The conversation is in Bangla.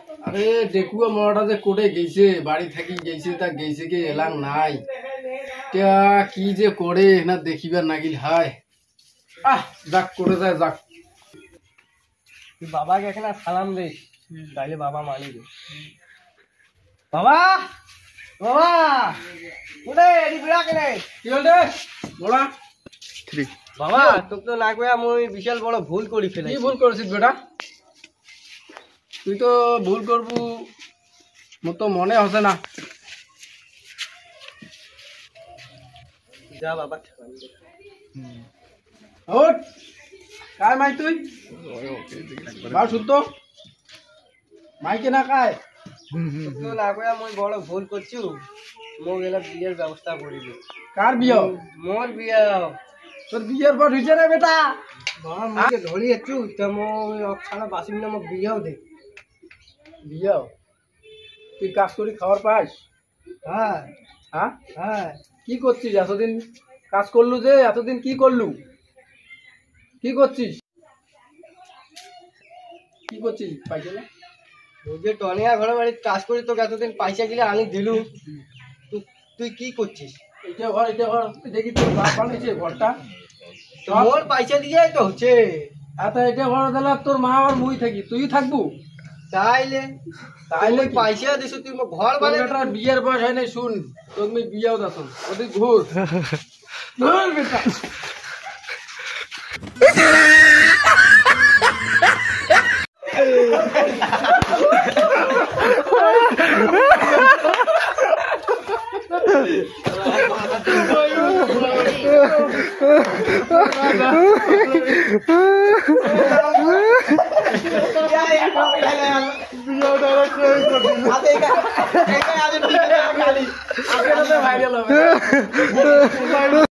আরে ডেকুয়া মরাটা যে কোটে গেছে বাড়ি থাকি গেছে তা গেছে কি এলাং নাই তা কি যে করে না দেখিবার নাগিল হায় যাক করে যায় যাক তুই বাবাকে এখানে সালাম দে তাইলে বাবা মানি দে বাবা বাবা কোথায় এডি বিড়া কেনে কি হল রে বড়া বাবা তোকে তো না কইয়া মই বিশাল বড় ভুল করি ফেলে কি ভুল করেছিস বেটা তুই তো ভুল করবু মোর তো মনে হচ্ছে না যা বাবা ওঠ काय माहित তুই বাল শুদ্ধ মাইকে না কায় তো না কইয়া মই বড় ভুল করছু মোক এলা বিয়ের ব্যবস্থা করে দে কার বিয়ে মোর বিয়ে তোর বিয়ের পর হইছে রে বেটা বাবা মুকে ধরি একটু তো মই অখানা বাসি মিনা মোক বিয়েও দে বিয়ে তুই কাজ করি খাবার পাস হ্যাঁ হ্যাঁ হ্যাঁ কি করছিস এতদিন কাজ করলু যে এতদিন কি করলু কি করছিস কি করছিস পাইছে না ওই যে টনিয়া ঘরে বাড়ি কাজ করি তোকে এতদিন পয়সা গিলে আনি দিলু তুই কি করছিস এটা ঘর দেখি তোর বাপ বানিয়েছে ঘরটা মোর পয়সা দিয়েই তো হচ্ছে আচ্ছা এটা ঘর দিলে তোর মা আর মুই থাকি তুই থাকবু তাইলে তাইলে কি? পয়সা দিছ তুই মোক ঘর তোর বানাই বেটার বিয়ের বয়স হয় নাই শুন তোর আমি বিয়েও দাসন ওদিক ঘুর ঘুর বেটা ভাইরাল হবে